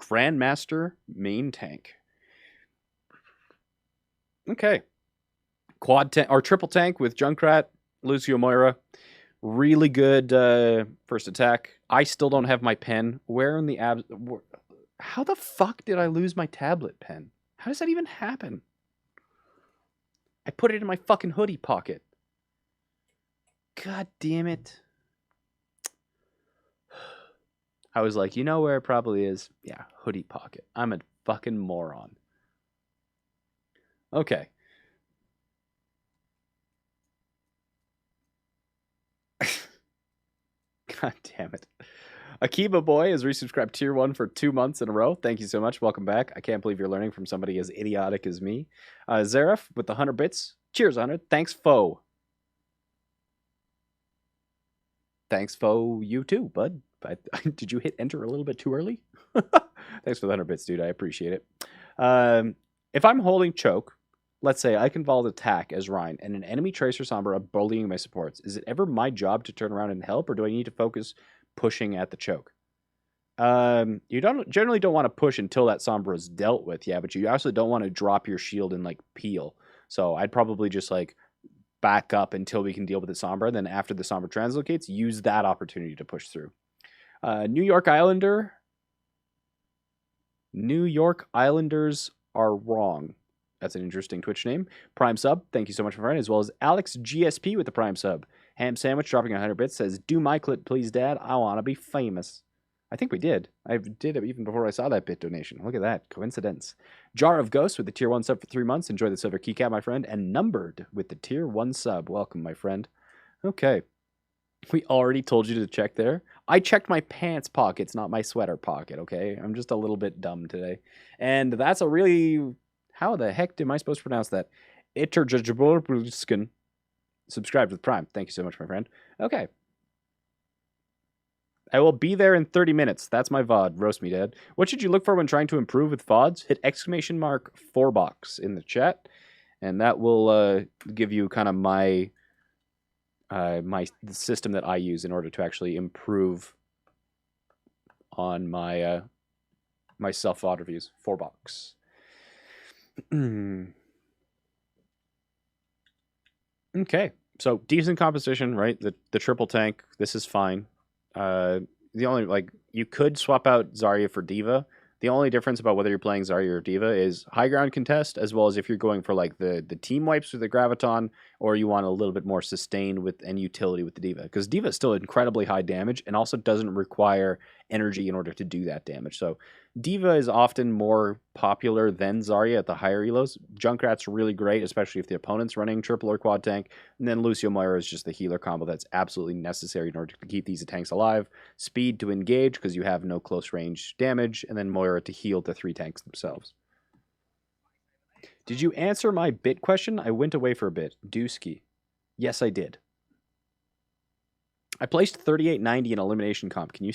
Grandmaster Main Tank. Okay. Quad tank or triple tank with Junkrat, Lucio Moira. Really good first attack. I still don't have my pen. Where in the abs? How the fuck did I lose my tablet pen? How does that even happen? I put it in my fucking hoodie pocket. God damn it. I was like, you know where it probably is? Yeah, hoodie pocket. I'm a fucking moron. Okay. God damn it. Akiba Boy has resubscribed tier 1 for 2 months in a row. Thank you so much. Welcome back. I can't believe you're learning from somebody as idiotic as me. Zaref with the 100 bits. Cheers, 100. Thanks, Foe. Thanks, Foe, you too, bud. Did you hit enter a little bit too early? Thanks for the 100 bits, dude. I appreciate it. If I'm holding choke, let's say I can vault attack as Rein, and an enemy Tracer Sombra are bullying my supports. Is it ever my job to turn around and help, or do I need to focus pushing at the choke? You generally don't want to push until that Sombra is dealt with, yeah, but you also don't want to drop your shield and like peel. So I'd probably just like back up until we can deal with the Sombra. Then after the Sombra translocates, use that opportunity to push through. New York Islanders are wrong. That's an interesting Twitch name. Prime sub, thank you so much, my friend, as well as Alex GSP with the Prime sub. Ham Sandwich dropping 100 bits says, do my clip, please, Dad. I want to be famous. I think we did. I did it even before I saw that bit donation. Look at that. Coincidence. Jar of Ghosts with the tier 1 sub for 3 months. Enjoy the silver keycap, my friend. And Numbered with the tier 1 sub. Welcome, my friend. Okay. We already told you to check there. I checked my pants pockets, not my sweater pocket, okay? I'm just a little bit dumb today. And that's a really... How the heck am I supposed to pronounce that? Iterjajaborskin. Subscribed with Prime. Thank you so much, my friend. Okay. I will be there in 30 minutes. That's my VOD. Roast me, Dad. What should you look for when trying to improve with VODs? Hit exclamation mark 4box in the chat. And that will give you kind of my the system that I use in order to actually improve on my my self-VOD reviews. 4box. Okay, so decent composition, right? The triple tank, this is fine. The only, like, you could swap out Zarya for Diva. The only difference about whether you're playing Zarya or Diva is high ground contest, as well as if you're going for like the team wipes with the Graviton, or you want a little bit more sustained with and utility with the Diva. Because Diva is still incredibly high damage and also doesn't require energy in order to do that damage. So Diva is often more popular than Zarya at the higher elos. Junkrat's really great, especially if the opponent's running triple or quad tank. And then Lucio Moira is just the healer combo that's absolutely necessary in order to keep these tanks alive. Speed to engage because you have no close range damage, and then Moira to heal the 3 tanks themselves. Did you answer my bit question? I went away for a bit. Dusky. Yes, I did. I placed 3890 in elimination comp. Can you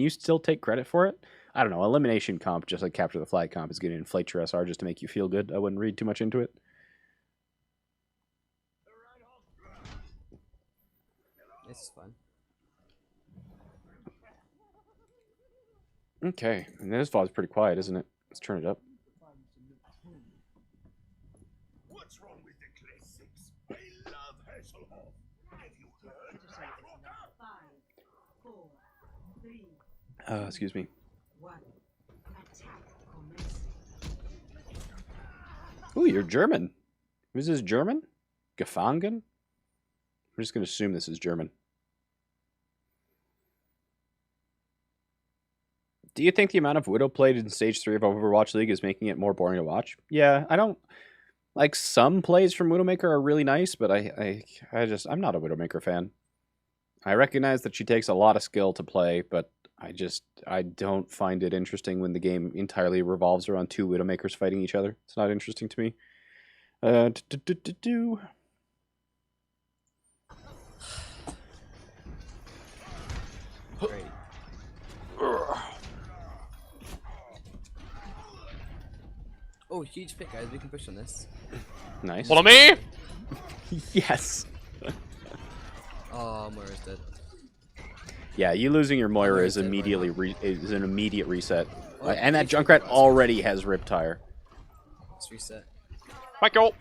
still take credit for it? I don't know. Elimination comp, just like capture the flag comp, is going to inflate your SR just to make you feel good. I wouldn't read too much into it. This is fun. Okay, and this VOD's pretty quiet, isn't it? Let's turn it up. What's wrong with the classics? I love Hasselhoff. Have you heard? Excuse me. Ooh, you're German. Who's this German? Gefangen? I'm just going to assume this is German. Do you think the amount of Widow played in Stage 3 of Overwatch League is making it more boring to watch? Yeah, I don't... Like, some plays from Widowmaker are really nice, but I'm not a Widowmaker fan. I recognize that she takes a lot of skill to play, but I don't find it interesting when the game entirely revolves around 2 Widowmakers fighting each other. It's not interesting to me. Great. Oh, huge pick, guys. We can push on this. Nice. Follow me! Yes. Oh, Moira's dead. Yeah, you losing your Moira is immediately is an immediate reset. And that Junkrat already has Riptire. Let's reset. Michael!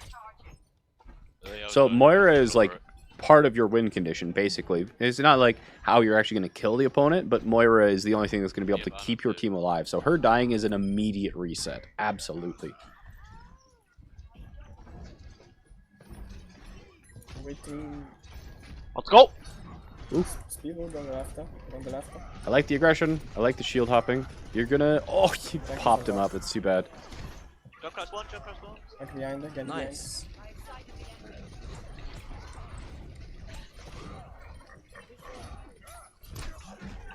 So Moira is like part of your win condition, basically. It's not like how you're actually going to kill the opponent, but Moira is the only thing that's going to be able to keep your team alive. So her dying is an immediate reset. Absolutely. Waiting. Let's go! Speedball on the left. On the left. I like the aggression. I like the shield hopping. You're gonna... Oh, you popped him up. It's too bad. Jump cross one, jump cross one. Get behind, get Nice.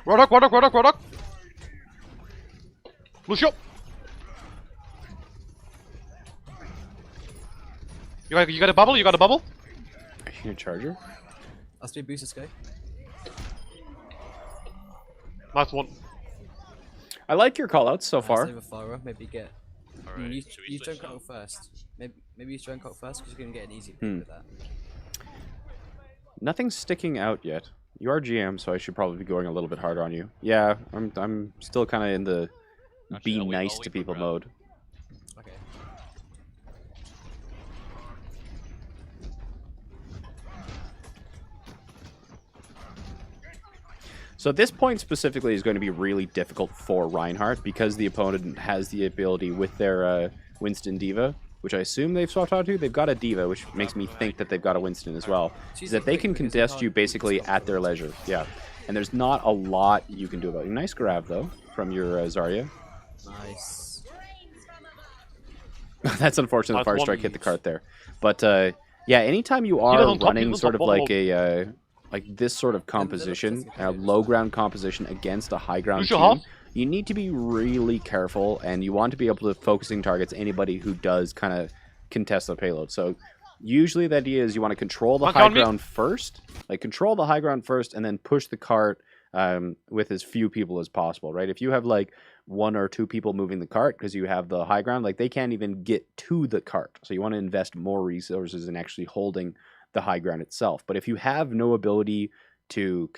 Rodok, Rodok, Rodok, Rodok! Lucio! You got a bubble? You got a bubble? Are you gonna charge her? I'll speed boost this guy. Nice one. I like your callouts so far. Save a Farah, maybe get. Alright, You should we use switch Junkrat now? first. Maybe use Junkrat first because you're gonna get an easy pick Hmm. with that. Nothing's sticking out yet. You are GM, so I should probably be going a little bit harder on you. Yeah, I'm still kind of in the Actually, be I'll wait nice for to people Brad. mode. Okay. So this point specifically is going to be really difficult for Reinhardt because the opponent has the ability with their Winston Diva, which I assume they've swapped out to. They've got a Diva, which makes me think that they've got a Winston as well. Is that they can contest you basically at their leisure. Yeah, and there's not a lot you can do about it. Nice grab though from your Zarya. Nice. That's unfortunate. The Nice fire one. strike hit the cart there, but yeah, anytime you doesn't are top, he running doesn't sort of top like bubble. a like this sort of composition, a low ground composition against a high ground Use your team, half. you need to be really careful, and you want to be able to focusing targets anybody who does kind of contest the payload. So usually the idea is you want to control the One high count me. ground first, like control the high ground first, and then push the cart with as few people as possible, right? If you have like one or two people moving the cart because you have the high ground, like they can't even get to the cart. So you want to invest more resources in actually holding the high ground itself. But if you have no ability to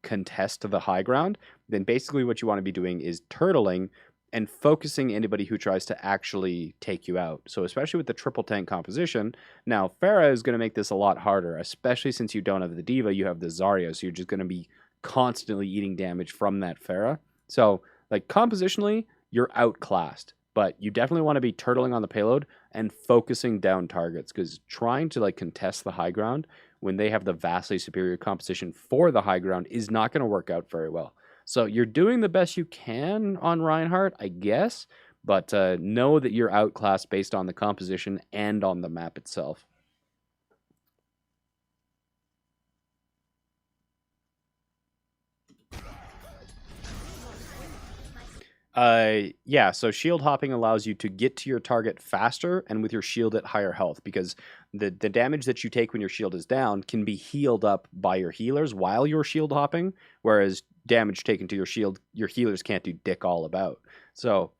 contest the high ground, then basically what you want to be doing is turtling and focusing anybody who tries to actually take you out. So especially with the triple tank composition, now Pharah is going to make this a lot harder, especially since you don't have the Diva, you have the Zarya, so you're just going to be constantly eating damage from that Pharah. So like compositionally, you're outclassed, but you definitely want to be turtling on the payload and focusing down targets, because trying to like contest the high ground when they have the vastly superior composition for the high ground is not going to work out very well. So you're doing the best you can on Reinhardt, I guess, but know that you're outclassed based on the composition and on the map itself. Yeah, so shield hopping allows you to get to your target faster and with your shield at higher health, because the damage that you take when your shield is down can be healed up by your healers while you're shield hopping, whereas damage taken to your shield, your healers can't do dick all about. So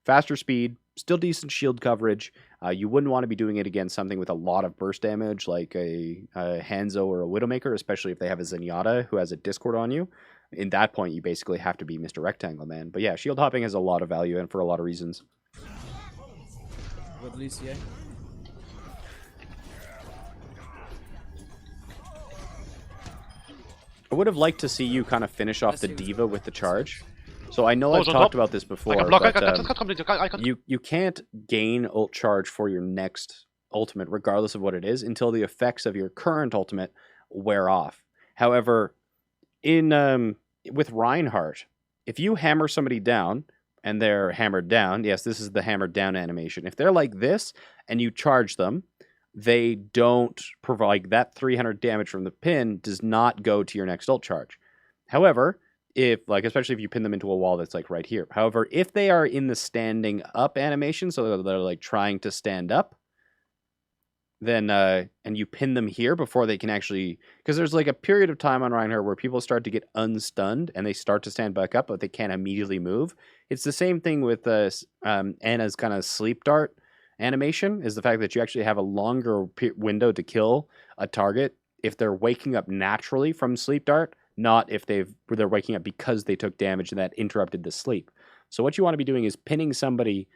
faster speed, still decent shield coverage. You wouldn't want to be doing it against something with a lot of burst damage like a Hanzo or a Widowmaker, especially if they have a Zenyatta who has a Discord on you. In that point, you basically have to be Mr. Rectangle Man. But yeah, shield hopping has a lot of value and for a lot of reasons. With Lucio. I would have liked to see you kind of finish off the Diva with the charge. So I know I've on talked top. about this before, I can block, but you can't gain ult charge for your next ultimate, regardless of what it is, until the effects of your current ultimate wear off. However, in with Reinhardt, if you hammer somebody down and they're hammered down, yes, this is the hammered down animation. If they're like this and you charge them, they don't provide that 300 damage from the pin does not go to your next ult charge. However, if like especially if you pin them into a wall that's like right here. However, if they are in the standing up animation, so they're like trying to stand up, then and you pin them here before they can actually, because there's like a period of time on Reinhardt where people start to get unstunned and they start to stand back up, but they can't immediately move. It's the same thing with Anna's kind of sleep dart animation, is the fact that you actually have a longer window to kill a target if they're waking up naturally from sleep dart not if they're waking up because they took damage and that interrupted the sleep. So what you want to be doing is pinning somebody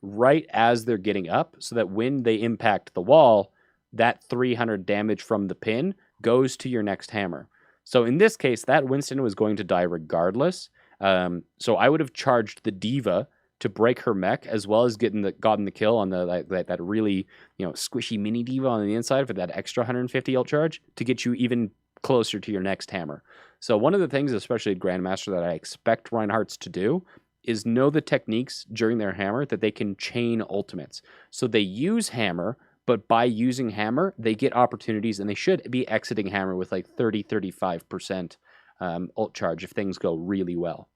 right as they're getting up, so that when they impact the wall, that 300 damage from the pin goes to your next hammer. So in this case, that Winston was going to die regardless. So I would have charged the D.Va to break her mech, as well as gotten the kill on that really squishy mini D.Va on the inside for that extra 150 ult charge to get you even closer to your next hammer. So one of the things, especially at Grandmaster, that I expect Reinhardts to do is know the techniques during their hammer that they can chain ultimates. So they use hammer, but by using hammer, they get opportunities, and they should be exiting hammer with like 30-35% ult charge if things go really well.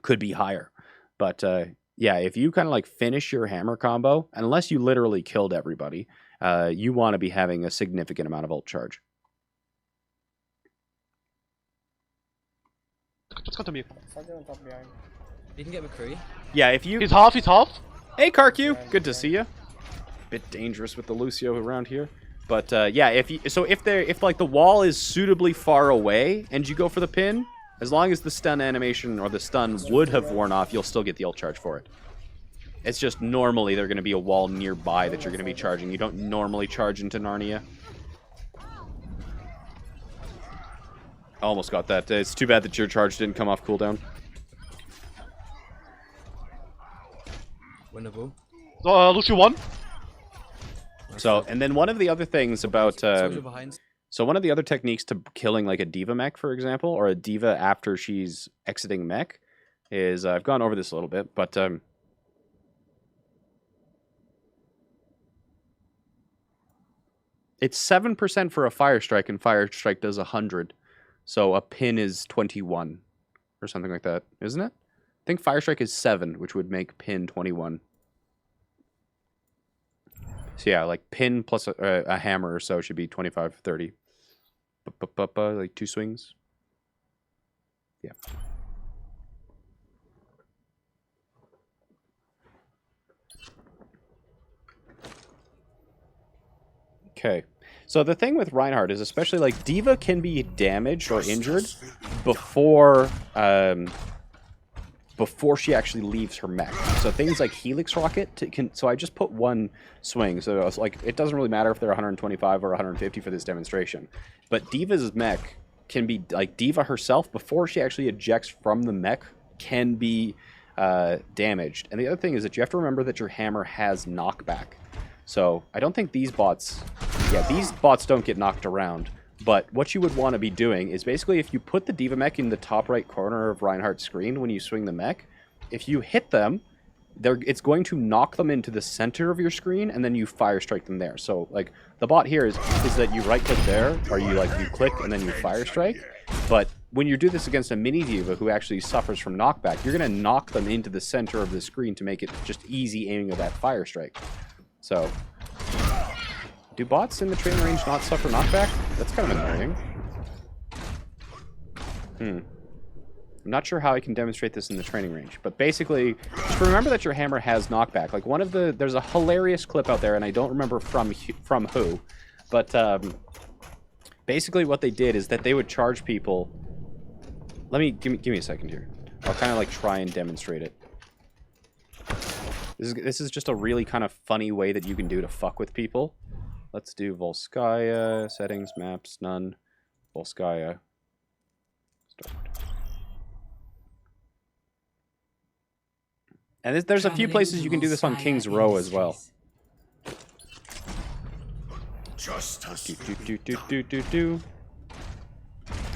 Could be higher. But yeah, if you kind of like finish your hammer combo, unless you literally killed everybody, you want to be having a significant amount of ult charge. Just come to me. Soldier on top behind. You can get McCree. Yeah, if you... He's half, he's half. Hey, Karq, good to see you. Bit dangerous with the Lucio around here. But yeah, if like the wall is suitably far away and you go for the pin, as long as the stun animation or the stun would have worn off, you'll still get the ult charge for it. It's just normally there's going to be a wall nearby that you're going to be charging. You don't normally charge into Narnia. Almost got that. It's too bad that your charge didn't come off cooldown. Winnable. Lucio 1. So, and then one of the other things about... Soldier behind. So one of the other techniques to killing like a D.Va mech, for example, or a D.Va after she's exiting mech, is... I've gone over this a little bit, but... it's 7% for a Fire Strike, and Fire Strike does 100. So a pin is 21, or something like that, isn't it? I think Fire Strike is 7, which would make pin 21. So yeah, like pin plus a hammer or so should be 25, 30. Like 2 swings. Yeah. Okay. So the thing with Reinhardt is, especially like D.Va can be damaged or injured before before she actually leaves her mech. So things like Helix Rocket so I just put 1 swing. So it's like it doesn't really matter if they're 125 or 150 for this demonstration. But D.Va's mech can be like D.Va herself before she actually ejects from the mech can be damaged. And the other thing is that you have to remember that your hammer has knockback. So I don't think these bots, these bots don't get knocked around. But what you would want to be doing is basically if you put the D.Va mech in the top right corner of Reinhardt's screen when you swing the mech, if you hit them, it's going to knock them into the center of your screen, and then you fire strike them there. So like the bot here is that you right click there, or you click and then you fire strike. But when you do this against a mini D.Va who actually suffers from knockback, you're going to knock them into the center of the screen to make it just easy aiming of that fire strike. So, do bots in the training range not suffer knockback? That's kind of annoying. I'm not sure how I can demonstrate this in the training range, but basically, just remember that your hammer has knockback. Like there's a hilarious clip out there, and I don't remember from who, but basically what they did is that they would charge people. Give me a second here. I'll kind of like try and demonstrate it. This is just a really kind of funny way that you can do to fuck with people. Let's do Volskaya, settings, maps, none. Volskaya. Start. And there's a few places you can do this on King's Row as well.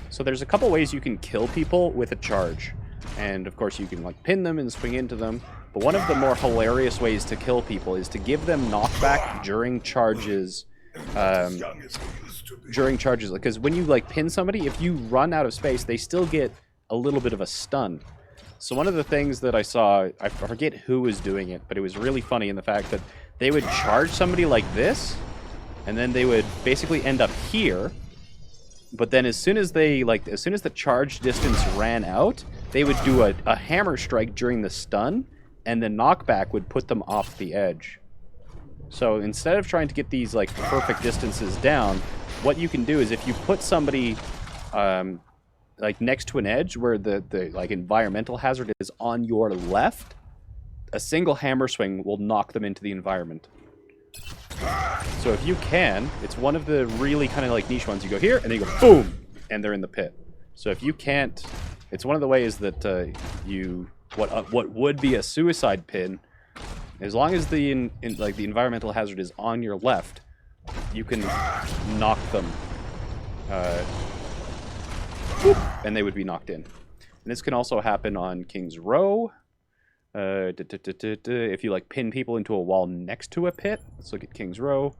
So there's a couple ways you can kill people with a charge. And of course you can like pin them and swing into them. But one of the more hilarious ways to kill people is to give them knockback during charges. Because when you like pin somebody, if you run out of space, they still get a little bit of a stun. So one of the things that I saw, I forget who was doing it, but it was really funny in the fact that they would charge somebody like this, and then they would basically end up here. But then as soon as the charge distance ran out, they would do a hammer strike during the stun, and the knockback would put them off the edge. So instead of trying to get these like perfect distances down, what you can do is if you put somebody like next to an edge where the like environmental hazard is on your left, a single hammer swing will knock them into the environment. So if you can, it's one of the really kind of like niche ones. You go here and then you go boom, and they're in the pit. So if you can't, it's one of the ways that what would be a suicide pin, as long as the the environmental hazard is on your left, you can knock them, and they would be knocked in. And this can also happen on King's Row. If you like pin people into a wall next to a pit. Let's look at King's Row.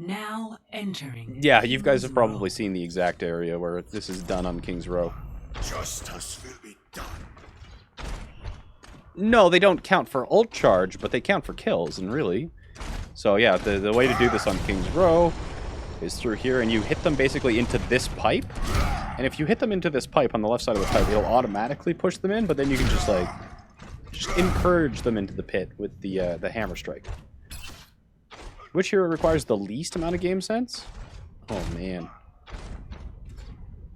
Now entering. Yeah, you guys have King's probably Row. seen the exact area where this is done on King's Row. Justice will be done. No, they don't count for ult charge, but they count for kills, and really. So yeah, the way to do this on King's Row is through here, and you hit them basically into this pipe. And if you hit them into this pipe on the left side of the pipe, it'll automatically push them in, but then you can just like encourage them into the pit with the hammer strike. Which hero requires the least amount of game sense? Oh man.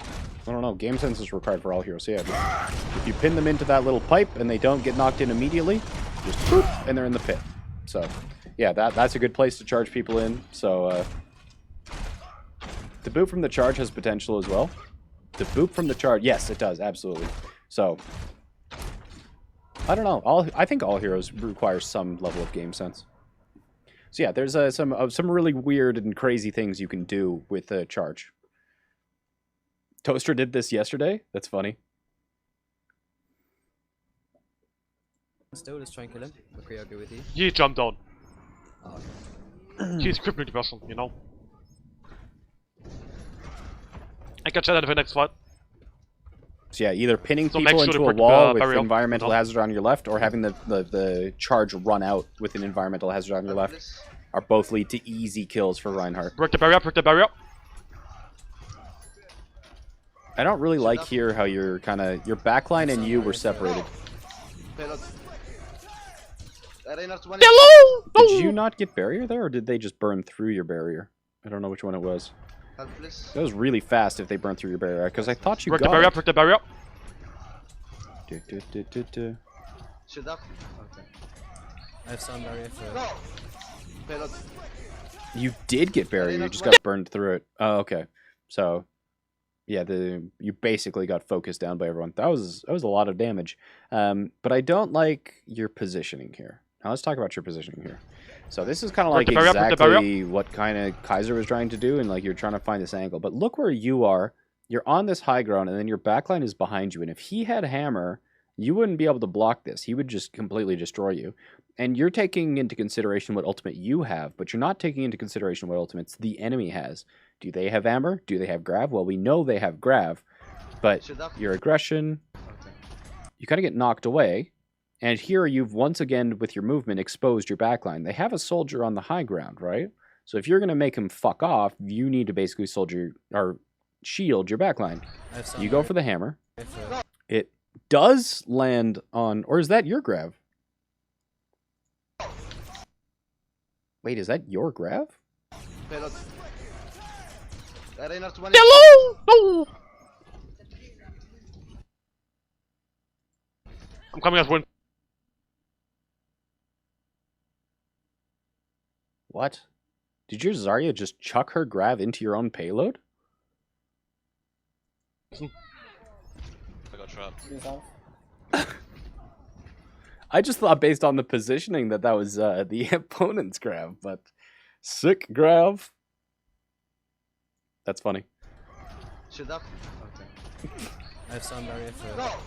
I don't know, game sense is required for all heroes. So yeah, if you pin them into that little pipe and they don't get knocked in immediately, just boop, and they're in the pit. So yeah, that's a good place to charge people in. So the boot from the charge has potential as well. The boot from the charge, yes, it does, absolutely. So I don't know. I think all heroes require some level of game sense. So yeah, there's some really weird and crazy things you can do with a charge. Toaster did this yesterday. That's funny. Still, let's try and kill him. Okay, I'll go with you. He jumped down. Oh, okay. He's crippling the person, you know. I can chat that for the next fight. So yeah, either pinning So people make sure into to a put the wall with barrier up, environmental no? hazard on your left, or having the charge run out with an environmental hazard on your left, are both lead to easy kills for Reinhardt. Break the barrier, break the barrier. I don't really like here how your backline and you were separated. Hello! Did you not get barrier there, or did they just burn through your barrier? I don't know which one it was. That was really fast if they burned through your barrier, because I thought you Break the got barrier, it. break the barrier. I have some barrier for. You did get barrier, you just got burned through it. Oh, okay. So, yeah, you basically got focused down by everyone. That was a lot of damage. But I don't like your positioning here. Now let's talk about your positioning here. So this is kind of like Break the barrier, break the barrier. exactly what kind of Kaiser was trying to do, and like you're trying to find this angle. But look where you are. You're on this high ground, and then your backline is behind you. And if he had hammer, you wouldn't be able to block this. He would just completely destroy you. And you're taking into consideration what ultimate you have, but you're not taking into consideration what ultimates the enemy has. Do they have hammer? Do they have grav? Well, we know they have grav, but your aggression, you kind of get knocked away. And here you've once again, with your movement, exposed your backline. They have a soldier on the high ground, right? So if you're going to make him fuck off, you need to basically soldier or shield your backline. I have some You go for the hammer. barrier for. It does land on, or is that your grav? Wait, is that your grav? Hello! No! I'm coming as one. What? Did your Zarya just chuck her grav into your own payload? I got trapped. He's off. I just thought based on the positioning that was the opponent's grav, but sick grav. That's funny. I have some barrier for.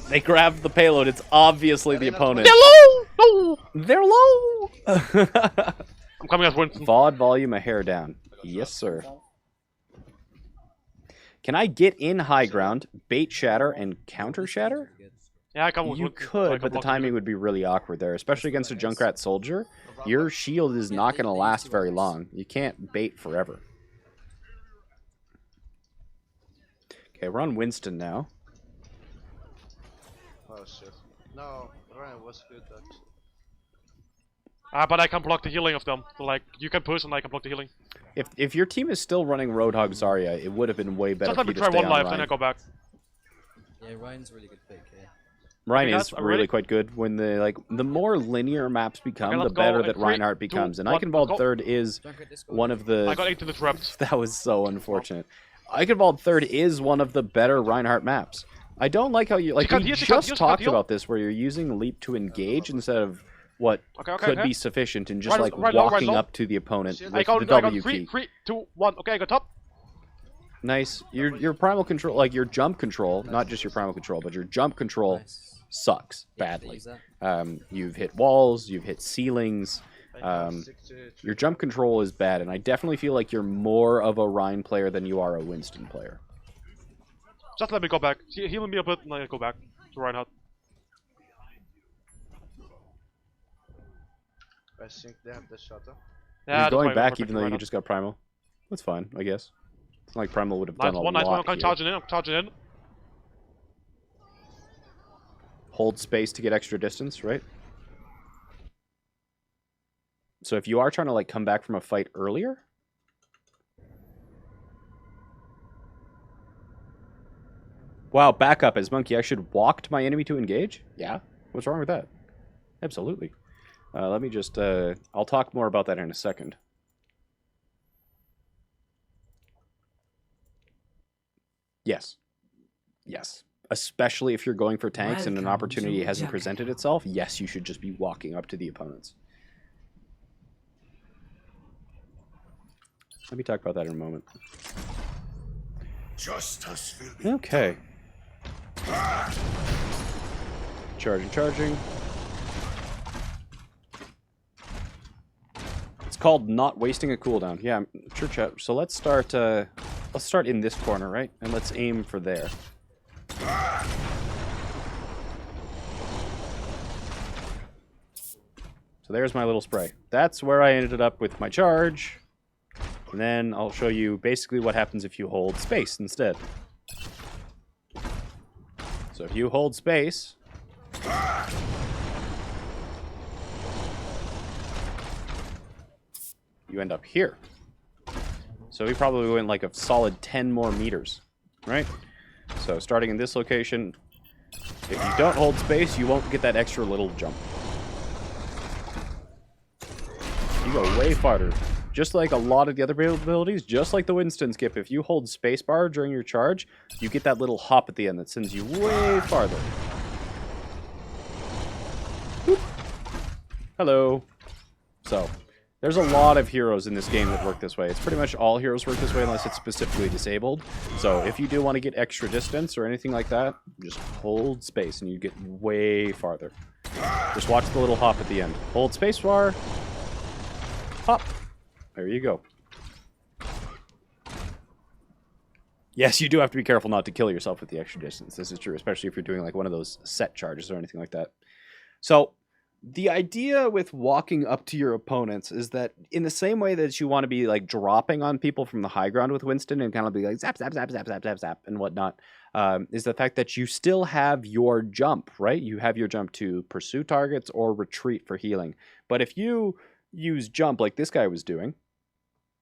They grabbed the payload. It's obviously the opponent. Hello! No! They're low! I'm coming as Winston. VOD volume a hair down. Yes, sir. Can I get in high ground, bait shatter, and counter shatter? Yeah, I come with You Winston. I could, can but the block timing you. would be really awkward there, especially against a Junkrat soldier. Your shield is not going to last very long. You can't bait forever. Okay, we're on Winston now. Oh shit. No, Rein was good actually. But I can block the healing of them. So, like, you can push and I can block the healing. If your team is still running Roadhog Zarya, it would have been way better Just for let you me to try stay one on life, Rein. then I go back. Yeah, Ryan's a really good pick here. Rein Okay, is guys, I'm really ready. quite good. When the more linear maps become, Okay, the let's go better in that 3, Reinhardt 2, becomes. And 1, Eichenwald go. third is Junket, let's go. one of I got the... 8 into the traps. That was so unfortunate. Eichenwald third is one of the better Reinhardt maps. I don't like how you... Like, can't we heal, she can't just heal, she can't talked heal. about this, where you're using Leap to engage instead of what Okay, could be sufficient and just, Right, like, right low, right walking low. up to the opponent I with I got the W 3, key. 3, 2, 1. Okay, I got top. Nice. Your primal control, like, your jump control, not just your primal control, but your jump control Nice. sucks Yeah, badly. use that. You've hit walls, you've hit ceilings. I have 63. Your jump control is bad, and I definitely feel like you're more of a Rein player than you are a Winston player. Just let me go back. Heal me a bit and I go back to Reinhardt. I think they have the shutter. Yeah, He's going that's why back I'm even though you Reinhardt. just got primal. That's fine, I guess. It's not like primal would have Nice done a one, nice one. lot I'm here. charging in. I'm charging in. Hold space to get extra distance, right? So if you are trying to like come back from a fight earlier, wow, back up as monkey. I should walk to my enemy to engage? Yeah. What's wrong with that? Absolutely. Let me just I'll talk more about that in a second. Yes. Yes. Especially if you're going for tanks and an Welcome opportunity to hasn't Jungle. presented itself, yes, you should just be walking up to the opponents. Let me talk about that in a moment. Justice will be Okay. Charging, charging. It's called not wasting a cooldown. Yeah, sure, chat. So let's start in this corner, right? And let's aim for there. So there's my little spray. That's where I ended up with my charge. And then I'll show you basically what happens if you hold space instead. So if you hold space, you end up here. So we probably went like a solid 10 more meters, right? So starting in this location, if you don't hold space, you won't get that extra little jump. You go way farther. Just like a lot of the other abilities, just like the Winston skip, if you hold spacebar during your charge, you get that little hop at the end that sends you way farther. Boop. Hello. So, there's a lot of heroes in this game that work this way. It's pretty much all heroes work this way unless it's specifically disabled. So, if you do want to get extra distance or anything like that, just hold space and you get way farther. Just watch the little hop at the end. Hold spacebar. Hop. There you go. Yes, you do have to be careful not to kill yourself with the extra distance. This is true, especially if you're doing like one of those set charges or anything like that. So, the idea with walking up to your opponents is that in the same way that you want to be like dropping on people from the high ground with Winston and kind of be like zap, zap, zap, zap, zap, zap, zap, and whatnot, is the fact that you still have your jump, right? You have your jump to pursue targets or retreat for healing. But if you use jump like this guy was doing,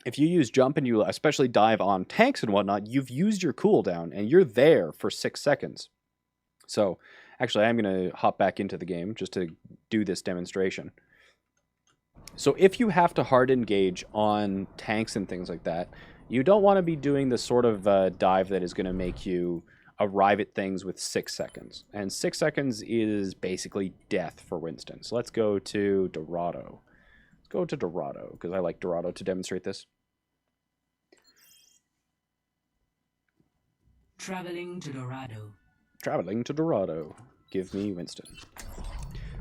if you use jump and you especially dive on tanks and whatnot, you've used your cooldown and you're there for 6 seconds. So, actually, I'm going to hop back into the game just to do this demonstration. So if you have to hard engage on tanks and things like that, you don't want to be doing the sort of dive that is going to make you arrive at things with 6 seconds. And 6 seconds is basically death for Winston. So let's go to Dorado. Go to Dorado, because I like Dorado to demonstrate this. Traveling to Dorado. Traveling to Dorado. Give me Winston.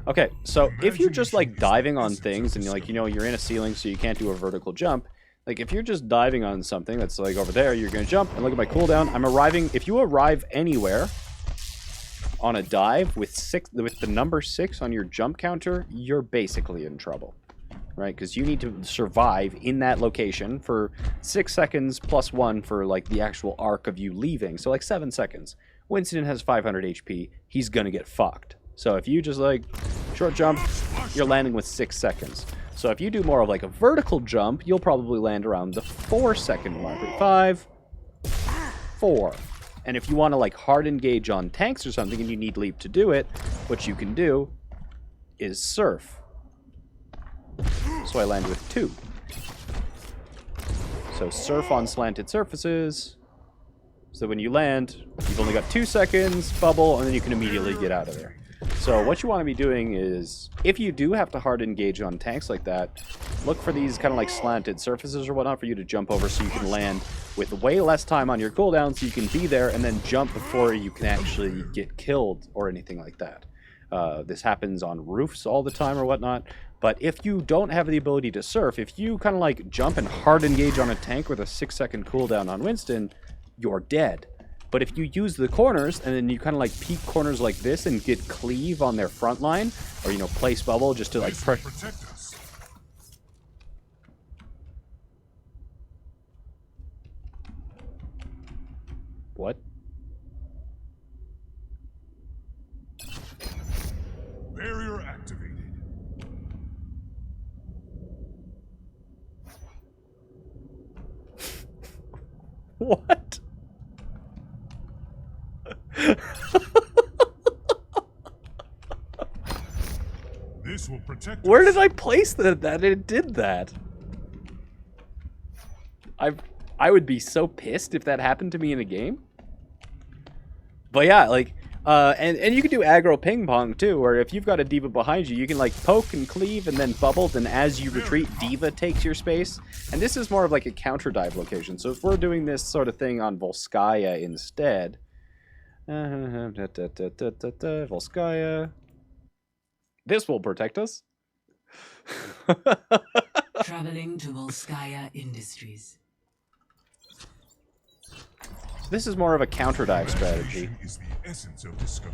Okay, so if you're just like diving on things and like, you know, you're in a ceiling so you can't do a vertical jump, like if you're just diving on something that's like over there, you're going to jump and look at my cooldown. I'm arriving, if you arrive anywhere on a dive with the number 6 on your jump counter, you're basically in trouble. Right, because you need to survive in that location for 6 seconds plus 1 for like the actual arc of you leaving. So like 7 seconds. Winston has 500 HP. He's gonna get fucked. So if you just like Short jump, you're landing with 6 seconds. So if you do more of like a vertical jump, you'll probably land around the 4-second mark. 5, 4. And if you want to like hard engage on tanks or something and you need leap to do it, what you can do is surf. So I land with 2. So surf on slanted surfaces. So when you land, you've only got 2 seconds, bubble, and then you can immediately get out of there. So what you want to be doing is, if you do have to hard engage on tanks like that, look for these kind of like slanted surfaces or whatnot for you to jump over so you can land with way less time on your cooldown so you can be there and then jump before you can actually get killed or anything like that. This happens on roofs all the time or whatnot. But if you don't have the ability to surf, if you kind of like jump and hard engage on a tank with a 6-second cooldown on Winston, you're dead. But if you use the corners and then you kind of like peek corners like this and get cleave on their front line, or, you know, place bubble just to like protect us. What? Barrier activated. What? This will protect Where us. did I place that it did that? I would be so pissed if that happened to me in a game. But yeah, like, and you can do aggro ping pong too, where if you've got a diva behind you, you can like poke and cleave and then bubble, and as you retreat, diva takes your space. And this is more of like a counter dive location. So if we're doing this sort of thing on Volskaya instead, Volskaya, this will protect us. Traveling to Volskaya Industries. This is more of a counter dive strategy. Imagination is the essence of discovery.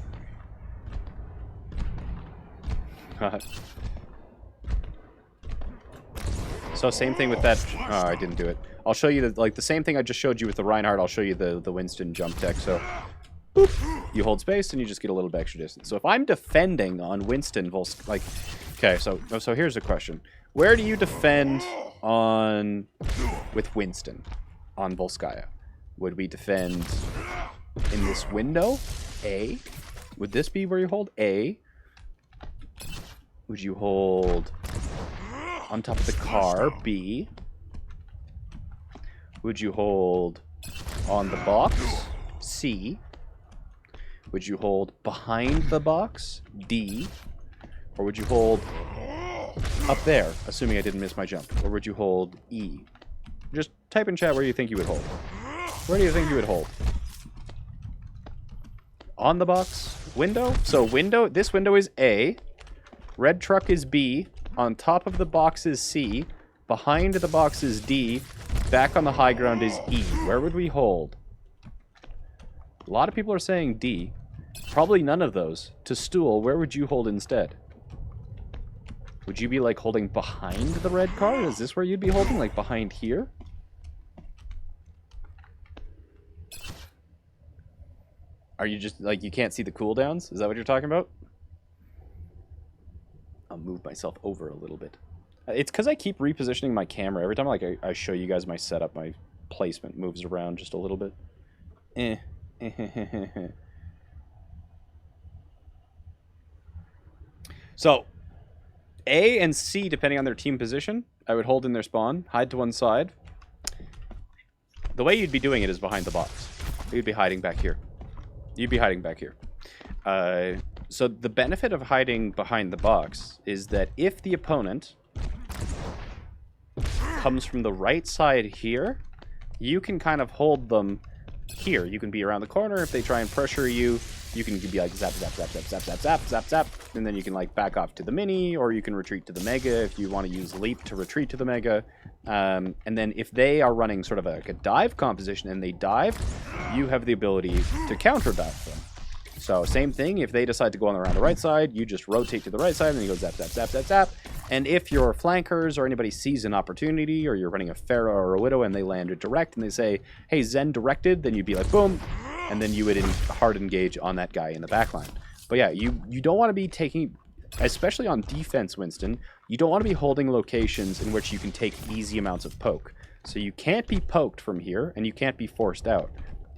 So same thing with that. Oh, I didn't do it. I'll show you the same thing I just showed you with the Reinhardt. I'll show you the Winston jump tech. So, boop, you hold space and you just get a little bit extra distance. So if I'm defending on Winston, okay. So here's a question: where do you defend on with Winston on Volskaya? Would we defend in this window? A. Would this be where you hold? A. Would you hold on top of the car? B. Would you hold on the box? C. Would you hold behind the box? D. Or would you hold up there, assuming I didn't miss my jump? Or would you hold E? Just type in chat where you think you would hold. Where do you think you would hold? On the box? Window? So window, this window is A. Red truck is B. On top of the box is C. Behind the box is D. Back on the high ground is E. Where would we hold? A lot of people are saying D. Probably none of those. To stool, where would you hold instead? Would you be like holding behind the red car? Is this where you'd be holding? Like behind here? Are you just, like, you can't see the cooldowns? Is that what you're talking about? I'll move myself over a little bit. It's because I keep repositioning my camera. Every time, like, I show you guys my setup, my placement moves around just a little bit. So, A and C, depending on their team position, I would hold in their spawn, hide to one side. The way you'd be doing it is behind the box. You'd be hiding back here. You'd be hiding back here. So the benefit of hiding behind the box is that if the opponent comes from the right side here, you can kind of hold them here. You can be around the corner. If they try and pressure you, you can be like zap, zap, zap, zap, zap, zap, zap, zap, zap, and then you can like back off to the mini, or you can retreat to the mega if you want to use leap to retreat to the mega. And then if they are running sort of like a dive composition and they dive, you have the ability to counter dive them. So same thing, if they decide to go on around the right side, you just rotate to the right side and you go zap, zap, zap, zap, zap. And if your flankers or anybody sees an opportunity, or you're running a Pharaoh or a Widow and they land it direct and they say, hey, Zen directed, then you'd be like, boom, and then you would hard engage on that guy in the backline. But yeah, you don't want to be taking... especially on defense, Winston, you don't want to be holding locations in which you can take easy amounts of poke. So you can't be poked from here, and you can't be forced out.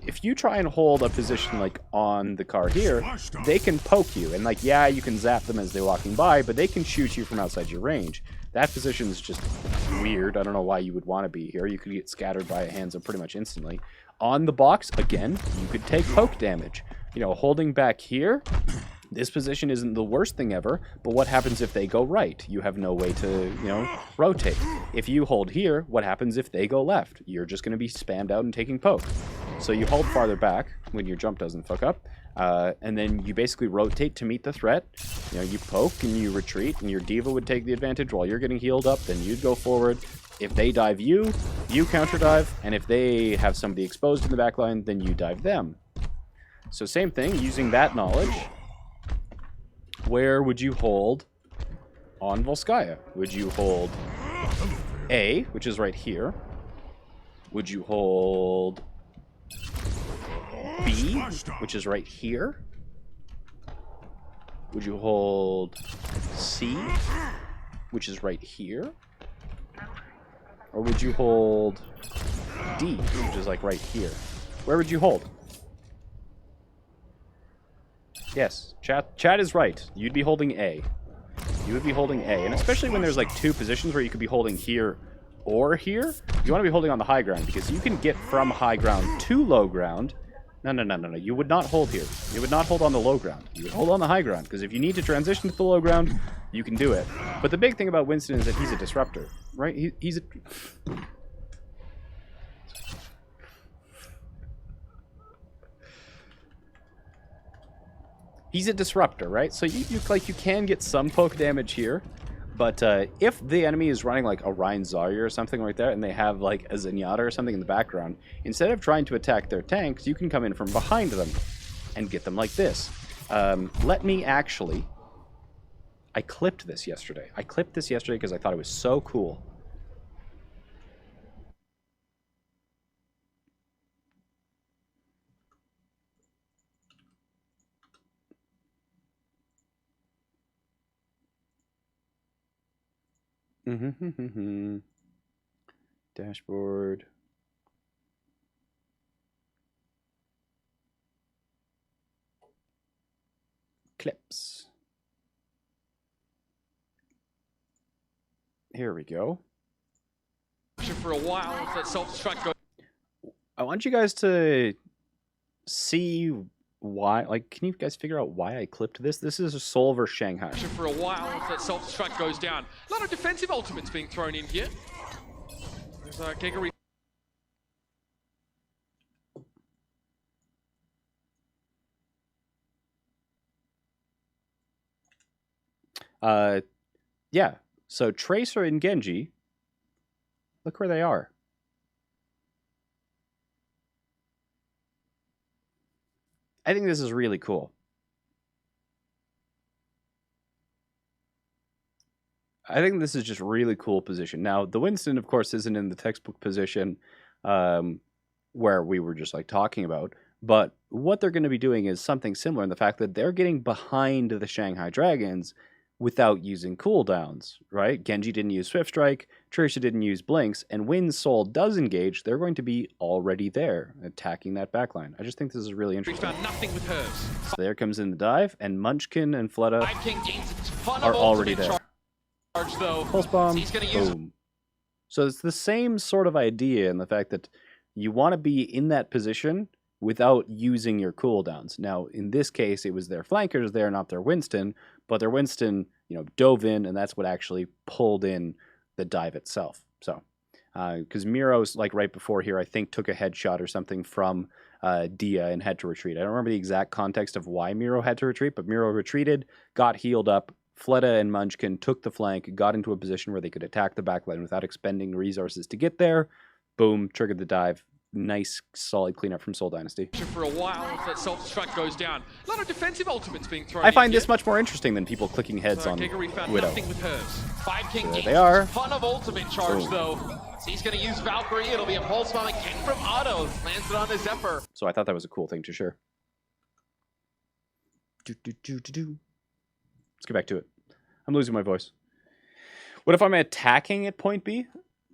If you try and hold a position like on the car here, they can poke you. And like, yeah, you can zap them as they're walking by, but they can shoot you from outside your range. That position is just weird. I don't know why you would want to be here. You could get scattered by a Hanzo pretty much instantly. On the box, again, you could take poke damage. You know, holding back here, this position isn't the worst thing ever, but what happens if they go right? You have no way to, you know, rotate. If you hold here, what happens if they go left? You're just going to be spammed out and taking poke. So you hold farther back when your jump doesn't fuck up, and then you basically rotate to meet the threat. You know, you poke and you retreat, and your diva would take the advantage while you're getting healed up, then you'd go forward. If they dive you, you counter dive, and if they have somebody exposed in the backline, then you dive them. So same thing, using that knowledge. Where would you hold on Volskaya? Would you hold A, which is right here? Would you hold B, which is right here? Would you hold C, which is right here? Or would you hold D, which is like right here? Where would you hold? Yes, chat is right. You'd be holding A. You would be holding A. And especially when there's like two positions where you could be holding here or here, you want to be holding on the high ground because you can get from high ground to low ground. No. You would not hold here. You would not hold on the low ground. You would hold on the high ground because if you need to transition to the low ground, you can do it. But the big thing about Winston is that he's a disruptor, right? He's a... He's a disruptor, right? So you can get some poke damage here, but if the enemy is running like a Rein Shatter or something like that, and they have like a Zenyatta or something in the background, instead of trying to attack their tanks, you can come in from behind them and get them like this. Let me actually... I clipped this yesterday. I clipped this yesterday because I thought it was so cool. Dashboard. Clips. Here we go. For a while, if that self-destruct goes. I want you guys to see why, like, can you guys figure out why I clipped this? This is a Seoul versus Shanghai. For a while, if that self-destruct goes down. A lot of defensive ultimates being thrown in here. There's Gegari. Yeah. So Tracer and Genji, look where they are. I think this is really cool. I think this is just really cool position. Now, the Winston, of course, isn't in the textbook position where we were just like talking about. But what they're going to be doing is something similar in the fact that they're getting behind the Shanghai Dragons without using cooldowns, right? Genji didn't use Swift Strike, Tracer didn't use Blinks, and when Seoul does engage, they're going to be already there, attacking that backline. I just think this is really interesting. We found nothing with hers. So there comes in the dive, and Munchkin and Fleta Five King gains a ton are of already ultimate there. charge, though. Pulse Bomb, He's gonna use boom. So it's the same sort of idea in the fact that you want to be in that position without using your cooldowns. Now, in this case, it was their flankers there, not their Winston, but their Winston, you know, dove in, and that's what actually pulled in the dive itself. So, because Miro's, like, right before here, I think took a headshot or something from Dia and had to retreat. I don't remember the exact context of why Miro had to retreat, but Miro retreated, got healed up, Fleta and Munchkin took the flank, got into a position where they could attack the backline without expending resources to get there. Boom, triggered the dive. Nice, solid cleanup from Seoul Dynasty. For a while, if that self-destruct goes down. A lot of defensive ultimates being thrown I find in this here. much more interesting than people clicking heads on Gegari found Widow. nothing with hers. Five King There gains they are. a ton of ultimate charge, Boom. though. So he's gonna use Valkyrie. It'll be a pulse bomb again from Otto. Lands it on the Zephyr. So I thought that was a cool thing to share. Let's get back to it. I'm losing my voice. What if I'm attacking at point B?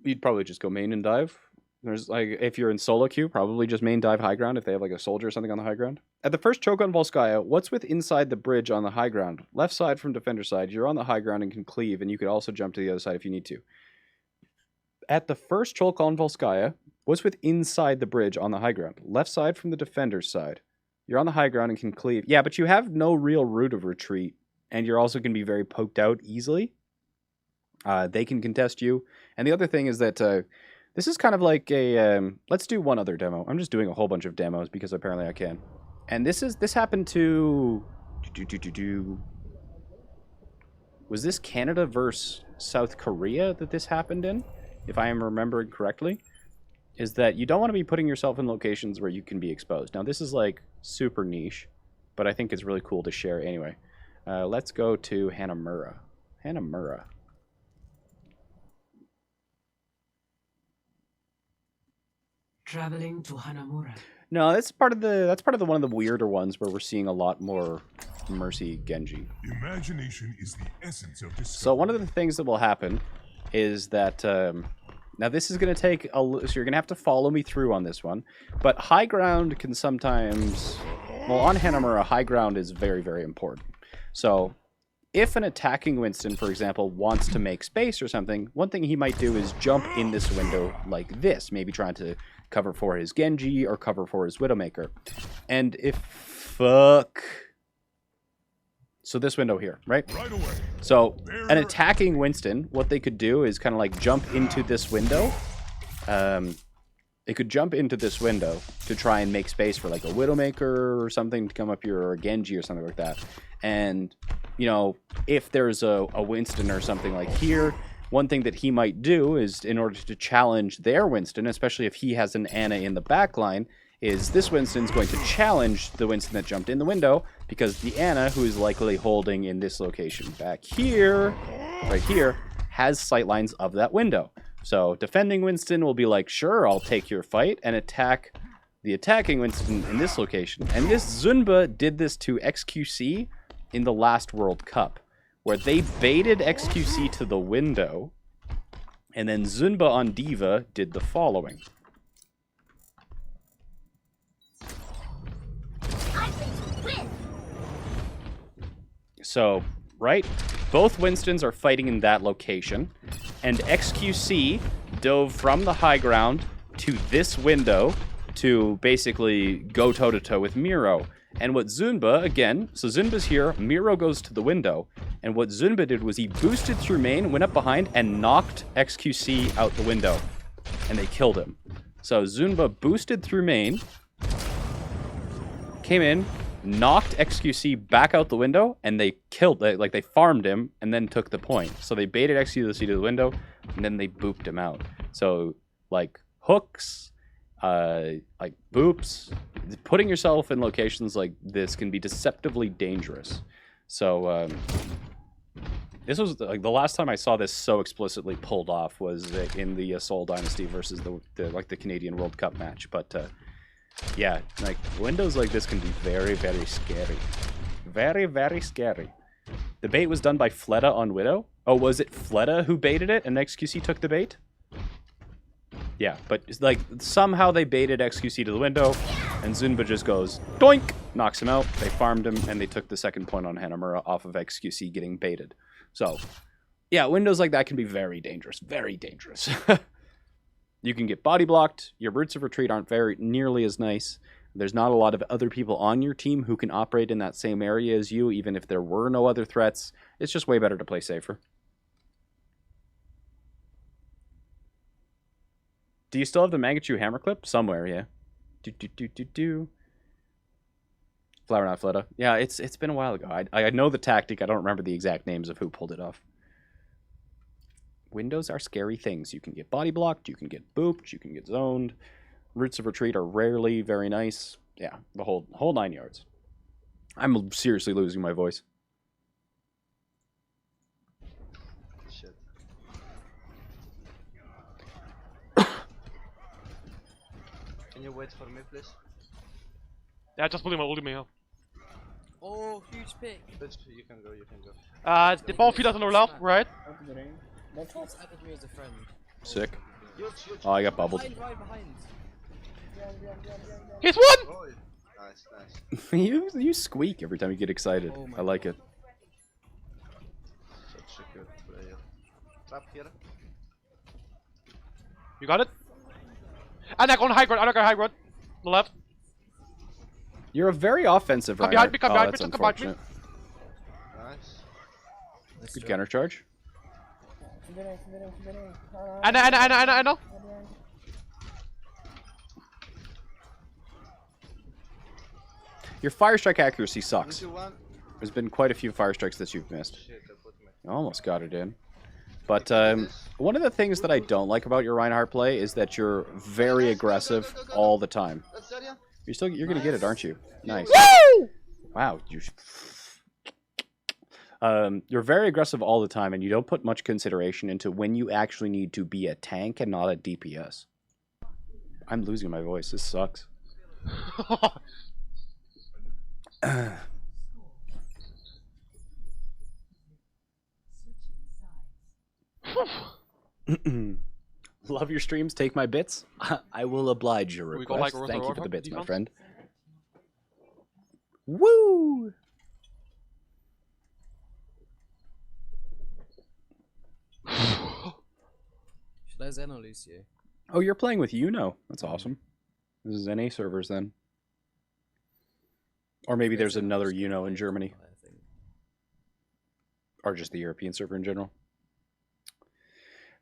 You'd probably just go main and dive. There's like, if you're in solo queue, probably just main dive high ground if they have like a soldier or something on the high ground. At the first choke on Volskaya, what's with inside the bridge on the high ground? Left side from defender side, you're on the high ground and can cleave, and you could also jump to the other side if you need to. At the first choke on Volskaya, what's with inside the bridge on the high ground? Left side from the defender's side. You're on the high ground and can cleave. Yeah, but you have no real route of retreat, and you're also going to be very poked out easily. They can contest you. And the other thing is that this is kind of like a... let's do one other demo. I'm just doing a whole bunch of demos because apparently I can. And this happened to... Was this Canada versus South Korea that this happened in? If I am remembering correctly. Is that you don't want to be putting yourself in locations where you can be exposed. Now this is like super niche, but I think it's really cool to share anyway. Let's go to Hanamura. Hanamura. Traveling to Hanamura. No, that's part of the one of the weirder ones where we're seeing a lot more Mercy Genji. Imagination is the essence of discovery. So one of the things that will happen is that now this is going to take a so you're going to have to follow me through on this one, but high ground can sometimes, well, on Hanamura, high ground is very, very important. So if an attacking Winston, for example, wants to make space or something, one thing he might do is jump in this window like this, maybe trying to cover for his Genji or cover for his Widowmaker. And if so this window here, right? Right away. So an attacking Winston, what they could do is kind of like jump into this window. They could jump into this window to try and make space for like a Widowmaker or something to come up here, or a Genji or something like that. And, you know, if there's a Winston or something like here, one thing that he might do is, in order to challenge their Winston, especially if he has an Ana in the back line, is this Winston's going to challenge the Winston that jumped in the window, because the Ana, who is likely holding in this location back here, right here, has sightlines of that window. So defending Winston will be like, sure, I'll take your fight, and attack the attacking Winston in this location. And this Zunba did this to XQC in the last World Cup, where they baited XQC to the window, and then Zunba on Diva did the following. So, right? Both Winstons are fighting in that location, and XQC dove from the high ground to this window to basically go toe-to-toe with Miro. And what Zunba, again, so Zunba's here, Miro goes to the window, and what Zunba did was he boosted through main, went up behind, and knocked XQC out the window, and they killed him. So Zunba boosted through main, came in, knocked XQC back out the window, and they killed, like they farmed him, and then took the point. So they baited XQC to the window, and then they booped him out. So, like, hooks, like boops, putting yourself in locations like this can be deceptively dangerous. So, this was, like, the last time I saw this so explicitly pulled off was in the Seoul Dynasty versus the Canadian World Cup match, but, yeah, like, windows like this can be very, very scary. Very, very scary. The bait was done by Fleta on Widow. Oh, was it Fleta who baited it and XQC took the bait? Yeah, but, like, somehow they baited XQC to the window, and Zunba just goes, doink, knocks him out, they farmed him, and they took the second point on Hanamura off of XQC getting baited. So, yeah, windows like that can be very dangerous. Very dangerous. You can get body blocked, your routes of retreat aren't very nearly as nice, there's not a lot of other people on your team who can operate in that same area as you, even if there were no other threats. It's just way better to play safer. Do you still have the Mangachu hammer clip? Somewhere, yeah. Flower not Fleta. Yeah, it's been a while ago. I know the tactic, I don't remember the exact names of who pulled it off. Windows are scary things. You can get body blocked, you can get booped, you can get zoned. Routes of retreat are rarely very nice. Yeah, the whole 9 yards. I'm seriously losing my voice. Shit. Can you wait for me, please? Yeah, just pulling my ultimate here. Oh, huge pick. Bitch, you can go, you can go. The ball feed us on the left, right? Out of the ring. Don't try. He's added me as a friend. Sick. Huge, huge. Oh, I got bubbled. Behind, behind. He's one! Oh, nice, nice. you squeak every time you get excited. Oh my I like it. Such a good player. Trap here. You got it? Anak on high ground, Anak on high ground. On the left. You're a very offensive Come Reinhardt. behind me, come Oh, behind me, that's come behind me. unfortunate. Nice. Good counter charge. Keep it in, keep it in, keep it in. Anna. Your fire strike accuracy sucks. 2-1. There's been quite a few fire strikes that you've missed. Shit, I put me. Almost got it in. But one of the things that I don't like about your Reinhardt play is that you're very aggressive all the time. That's Zarya. You're gonna get it, aren't you? Nice. Woo! Wow. You're very aggressive all the time, and you don't put much consideration into when you actually need to be a tank and not a DPS. I'm losing my voice. This sucks. Love your streams. Take my bits. I will oblige your We go like request. Thank you for the bits, my defense? friend. Woo! Should I Zen or Lucio? Oh, you're playing with Uno. That's awesome. This is NA servers then. Or maybe there's another Uno in Germany. I think. Or just the European server in general.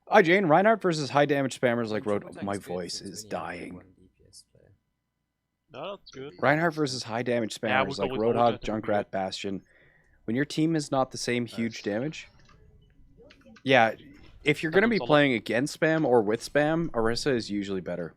Hi, Jayne. Reinhardt versus high damage spammers like Road. Triple My Tank's good voice since is we only have dying. one DPS player. No, that's good. Reinhardt versus high damage Yeah, spammers we'll go like with Roadhog, Olga to be Junkrat, Bastion. When your team is not the same huge damage. Yeah, if you're going to be Solid. playing against spam or with spam, Orisa is usually better.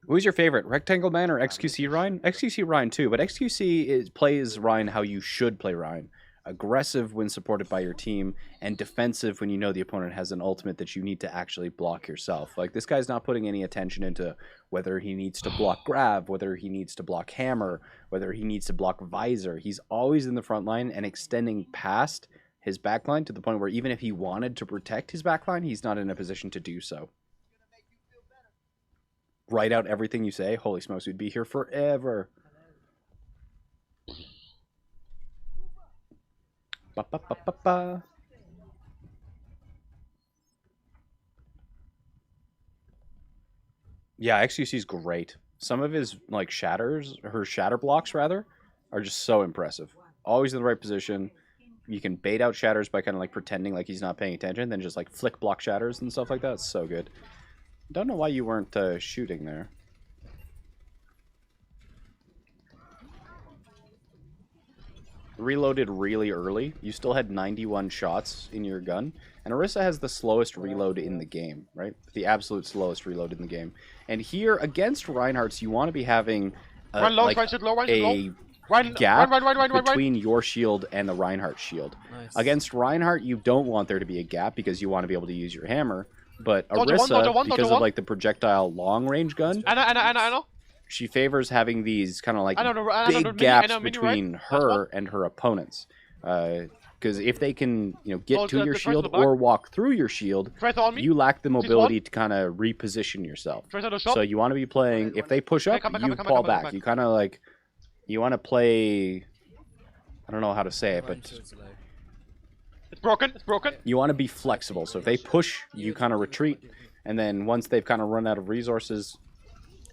Who's your favorite, Rectangle Man or XQC Rein? XQC Rein too, but XQC plays Rein how you should play Rein. Aggressive when supported by your team, and defensive when you know the opponent has an ultimate that you need to actually block yourself. Like, this guy's not putting any attention into whether he needs to block Grab, whether he needs to block Hammer, whether he needs to block Visor. He's always in the front line and extending past his backline to the point where even if he wanted to protect his backline, he's not in a position to do so. Write out everything you say. Holy smokes, we'd be here forever. Ba, ba, ba, ba, ba. Yeah, XQC's great. Some of his like her shatter blocks rather, are just so impressive. Always in the right position. You can bait out shatters by kind of like pretending like he's not paying attention, then just like flick block shatters and stuff like that. It's so good. Don't know why you weren't shooting there. Reloaded really early. You still had 91 shots in your gun. And Orisa has the slowest reload in the game, right? The absolute slowest reload in the game. And here, against Reinhardt's, you want to be having Run low, like Run shit low, Run shit low. a gap Run. between your shield and the Reinhardt shield. Nice. Against Reinhardt, you don't want there to be a gap because you want to be able to use your hammer. But Dodge one, Orisa, dodge one, because dodge of one. like the projectile long-range gun, Anna. she favors having these kind of like I know, big gaps mini, right? between Last her one. and her opponents. Because if they can, get Oh, to the your Tracer shield the back. or walk through your shield, Tracer on me. you lack the one. mobility to kind of reposition yourself. Tracer the shot. So you want to be playing. If they push up, Come back, you come back, fall come back, come back. back. You kind of like, you want to play. I don't know how to say it, Ryan but shield's low. It's broken. It's broken. you want to be flexible. So if they push, you kind of retreat, and then once they've kind of run out of resources,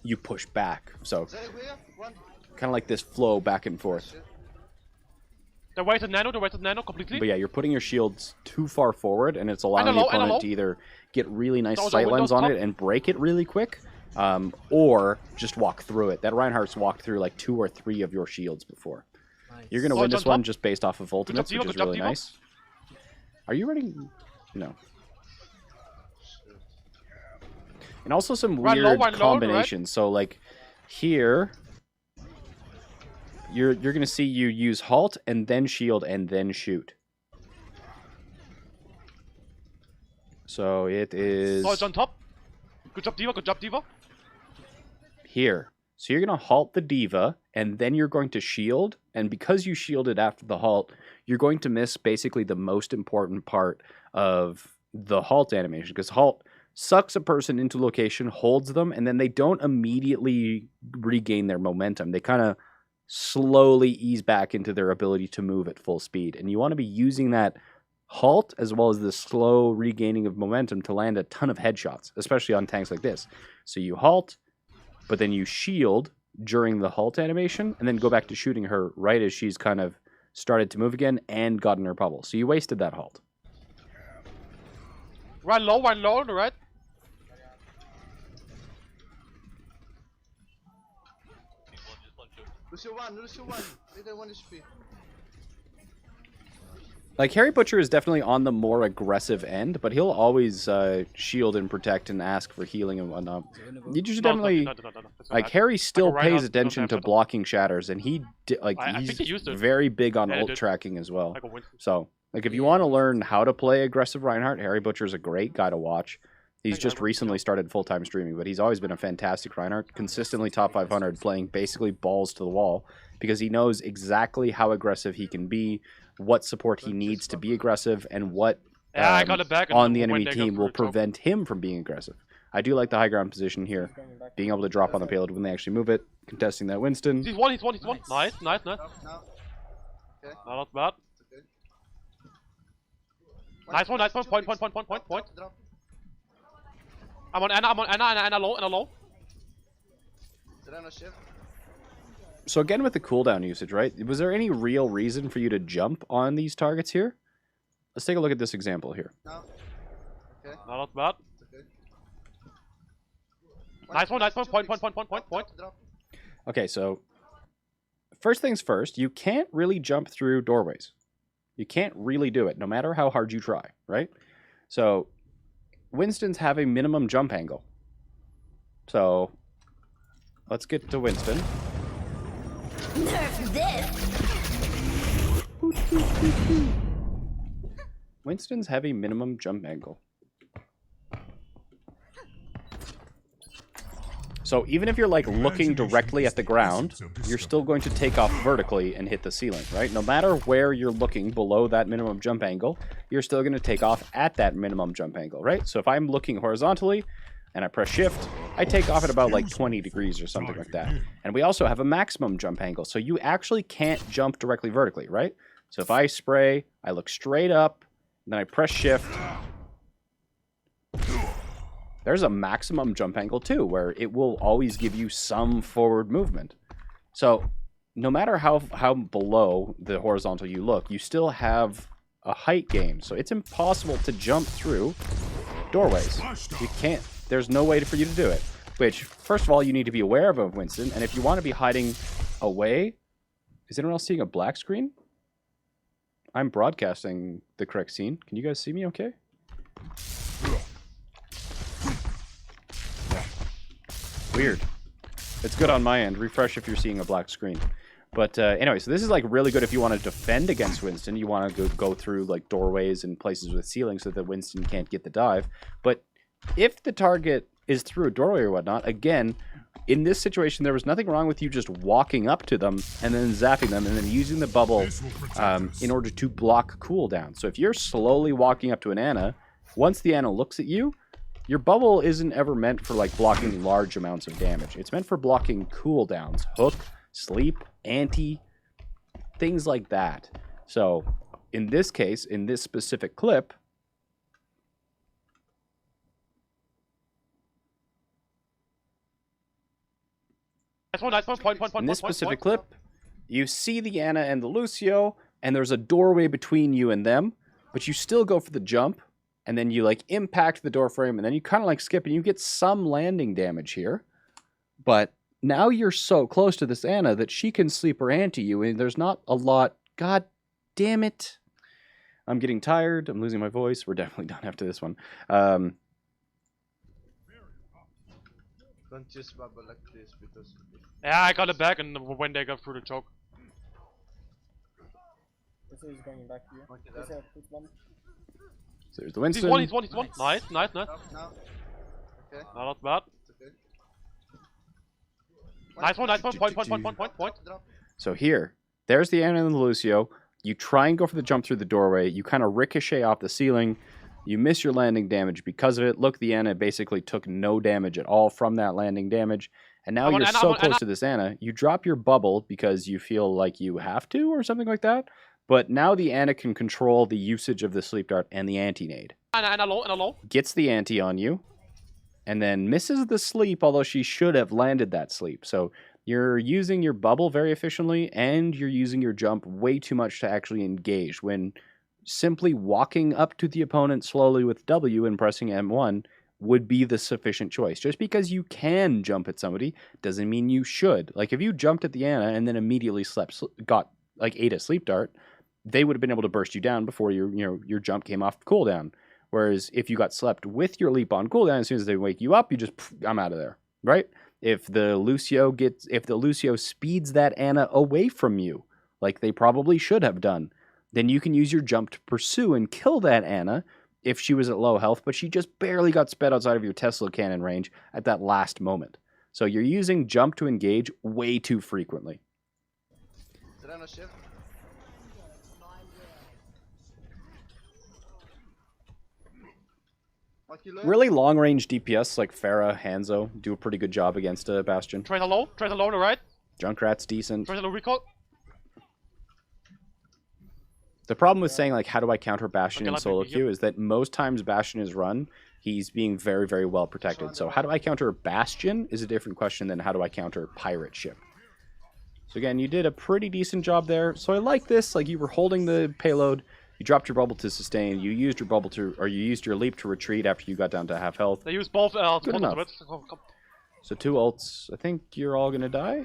you push back. So Zarya here. One. kind of like this flow back and forth. They wasted nano completely. But yeah, you're putting your shields too far forward, and it's allowing the low, and a opponent low. to either get really nice Those are sight lens windows on top. it and break it really quick, or just walk through it. That Reinhardt's walked through like 2 or 3 of your shields before. Nice. You're going to Oh, win it's this on one top. just based off of ultimates, Diva, which is good job, really Diva. nice. Are you running? No. And also some Run weird low, run low, combinations. So like here, you're going to see you use halt and then shield and then shoot. So it is Oh, it's on top. Good job, Diva. Good job, Diva. here. So you're going to halt the diva, and then you're going to shield. And because you shielded after the halt, you're going to miss basically the most important part of the halt animation. Because halt sucks a person into location, holds them, and then they don't immediately regain their momentum. They kind of slowly ease back into their ability to move at full speed. And you want to be using that halt as well as the slow regaining of momentum to land a ton of headshots, especially on tanks like this. So you halt, but then you shield during the halt animation, and then go back to shooting her right as she's kind of started to move again and gotten her bubble. So you wasted that halt. Run low on the right. Lucio 1, Lucio 1. Leader 1 HP. Like, Harry Butcher is definitely on the more aggressive end, but he'll always shield and protect and ask for healing and whatnot. You should definitely... No. Like, Harry still Reinhardt, pays don't attention have to that. blocking shatters, and he I think he used it. very big on Yeah, he ult did. tracking as well. Like a Winston. So, like, if you want to learn how to play aggressive Reinhardt, Harry Butcher is a great guy to watch. He's Thank just you. recently started full-time streaming, but he's always been a fantastic Reinhardt, consistently top 500, playing basically balls to the wall, because he knows exactly how aggressive he can be, what support he needs to be aggressive, and what Yeah, I got it back. on the when enemy they go team through will the choke. prevent him from being aggressive. I do like the high ground position here, being able to drop on the payload when they actually move it, contesting that Winston. He's one. Nice. Now. Not bad. Okay. Nice one. Point. Drop. I'm on Anna low. Serena shift. So again with the cooldown usage, right? Was there any real reason for you to jump on these targets here? Let's take a look at this example here. Now. Okay. Not bad. Okay. Nice one. Point. Drop. Okay, so first things first, you can't really jump through doorways. You can't really do it, no matter how hard you try, right? So Winston's have a minimum jump angle. So let's get to Winston. Nerf this! Winston's have a minimum jump angle. So even if you're like looking directly at the ground, you're still going to take off vertically and hit the ceiling, right? No matter where you're looking below that minimum jump angle, you're still going to take off at that minimum jump angle, right? So if I'm looking horizontally and I press shift, I take off at about like 20 degrees or something like that. And we also have a maximum jump angle, so you actually can't jump directly vertically, right? So if I spray, I look straight up, then I press shift. There's a maximum jump angle too, where it will always give you some forward movement. So no matter how below the horizontal you look, you still have a height gain. So it's impossible to jump through doorways. You can't. There's no way for you to do it. Which, first of all, you need to be aware of Winston. And if you want to be hiding away... Is anyone else seeing a black screen? I'm broadcasting the correct scene. Can you guys see me okay? Weird. It's good on my end. Refresh if you're seeing a black screen. But anyway, so this is like really good if you want to defend against Winston. You want to go through like doorways and places with ceilings so that Winston can't get the dive. But if the target is through a doorway or whatnot, again, in this situation, there was nothing wrong with you just walking up to them and then zapping them and then using the bubble in order to block cooldown. So if you're slowly walking up to an Ana, once the Ana looks at you, your bubble isn't ever meant for like blocking large amounts of damage. It's meant for blocking cooldowns, hook, sleep, anti, things like that. So in this case, in this specific clip, Nice one. Point. in this specific clip, you see the Ana and the Lucio, and there's a doorway between you and them, but you still go for the jump, and then you like impact the door frame, and then you kind of like skip, and you get some landing damage here. But now you're so close to this Ana that she can sleep her anti you, and there's not a lot. God damn it. I'm getting tired. I'm losing my voice. We're definitely done after this one. Don't just bubble like this because Yeah, I got it back, and when they got through the choke. This is going back here. Okay, This that. is put one. So there's the Winston. He's one. Nice. Drop now. Okay. Not bad. Okay. Nice one, nice one. Point. Drop. So here, there's the Ana and the Lucio. You try and go for the jump through the doorway. You kind of ricochet off the ceiling. You miss your landing damage because of it. Look, the Ana basically took no damage at all from that landing damage. And now you're so close to this Ana, you drop your bubble because you feel like you have to or something like that. But now the Ana can control the usage of the sleep dart and the anti-nade. And alone. Gets the anti on you, and then misses the sleep, although she should have landed that sleep. So you're using your bubble very efficiently, and you're using your jump way too much to actually engage, when simply walking up to the opponent slowly with W and pressing M1 would be the sufficient choice. Just because you can jump at somebody doesn't mean you should. Like, if you jumped at the Ana and then immediately ate a sleep dart, they would have been able to burst you down before your jump came off cooldown. Whereas if you got slept with your leap on cooldown, as soon as they wake you up, you just, I'm out of there, right? If the Lucio speeds that Ana away from you, like they probably should have done, then you can use your jump to pursue and kill that Ana if she was at low health, but she just barely got sped outside of your Tesla cannon range at that last moment. So you're using jump to engage way too frequently. Serena shift. Really long-range DPS like Pharah, Hanzo do a pretty good job against a Bastion. Tracer low on the right. Junkrat's decent. Tracer low recall. The problem with saying, like, how do I counter Bastion in like solo me, queue is that most times Bastion is run, he's being very, very well protected. So how do I counter Bastion is a different question than how do I counter Pirate Ship. So again, you did a pretty decent job there. So I like this. Like, you were holding the payload. You dropped your bubble to sustain. You used your you used your leap to retreat after you got down to half health. They use both. Good enough. So 2 ults. I think you're all gonna die.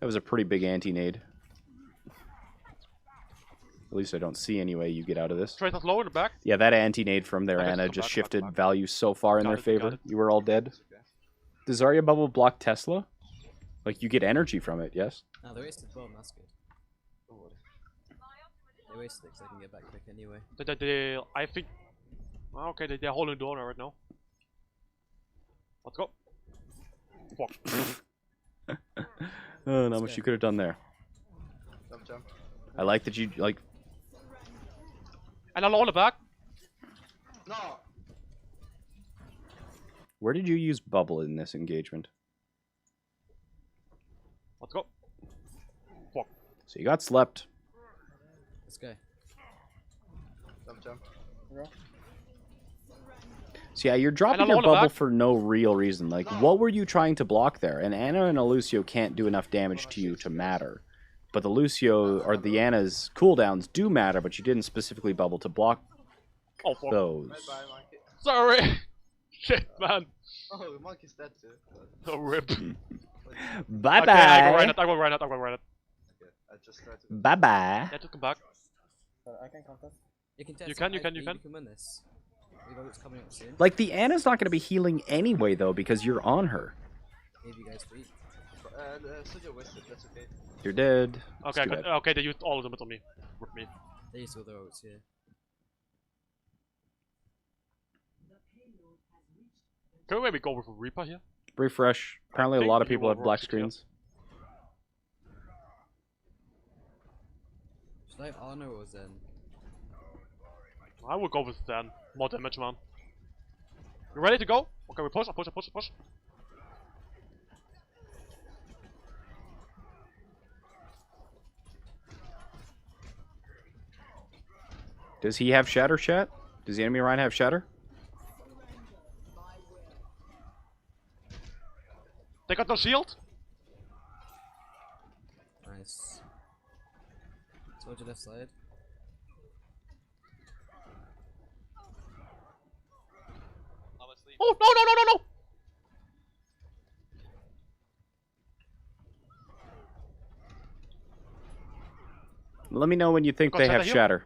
That was a pretty big anti-nade. At least I don't see any way you get out of this. Tracer's low in the back. Yeah, that anti-nade from their I guess Ana come just back, shifted come back. value so far in Got their it, favor. got it. You were all dead. Does Zarya bubble block Tesla? Like, you get energy from it, yes? No, they wasted bomb, that's good. They wasted it because I can get back quick anyway. I think. Okay, they're holding the door right now. Let's go. Fuck. Oh, not much you could have done there. Jump. I like that you, like... And alone in the back. No. Where did you use bubble in this engagement? Let's go. Fuck. So you got slept. Let's go. Jump. So yeah, you're dropping And your alone in the bubble back. for no real reason. Like, what were you trying to block there? And Ana and a Lucio can't do enough damage to you to matter. But the Lucio, or the Ana's cooldowns do matter, but you didn't specifically bubble to block Oh fuck. those. Bye, monkey. Sorry. Shit, man. Oh, monkey's dead too. Oh, rip. Bye-bye. Okay, I go right it. Okay, I just tried to. Bye-bye. Yeah, to come back. I can contest. You can test You can, it, you I- can. You can win this. We know it's coming up soon. Like, the Ana's not going to be healing anyway, though, because you're on her. Maybe you guys beat. Studio wasted, that's okay. You're dead. It's Okay, too bad. okay, they used all of them on me. Rip me. They used all their ults here. Can we maybe go with a Reaper here? Refresh. Apparently a think lot of you people have will black rotate here. screens. Should I honor or Zen? I will go with Zen. More damage, man. You ready to go? Okay, we push. Does he have Shatter, chat? Does the enemy Rein have Shatter? They got no shield. Nice. Soldier left side. Oh, no. Let me know when you think Got they Shatter have here? Shatter.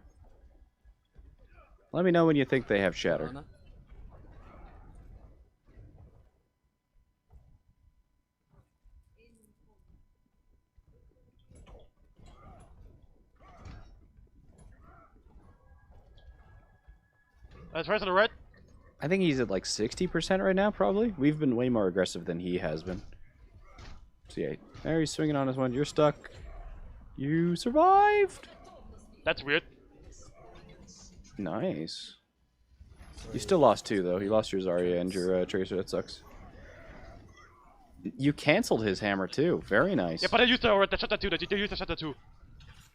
Let me know when you think they have Shatter. Honor. Trace on the right. I think he's at like 60% right now, probably. We've been way more aggressive than he has been. C8. There, he's swinging on his one. You're stuck. You survived. That's weird. Nice. You still lost 2 though. You lost your Zarya and your Tracer. That sucks. You canceled his hammer too. Very nice. Yeah, but I used the Shatter too. They used the Shatter too.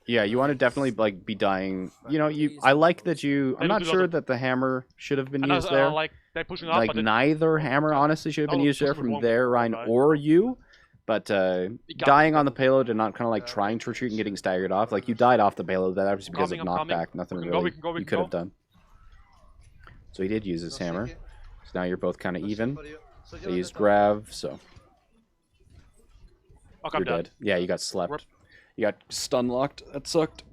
Yeah, you want to definitely like be dying. You know, I like that you. I'm They not do sure lot of- that the hammer should have been And used there. like they're pushing up, Like but it, neither hammer honestly should have been Oh, used there push with from one there, Rein guy. or you. But got dying it. on the payload and not kind of like trying to retreat and getting staggered off. Like you died off the payload. That was because of I'm coming. knockback. Nothing We can go, really we can go, we you can could have go. done. So he did use his No hammer. sticky. So now you're both kind of No even. sticky for you. So They you're used the top. grav, so Okay, you're I'm dead. dead. Yeah, you got slept. Rip. You got stun locked. That sucked.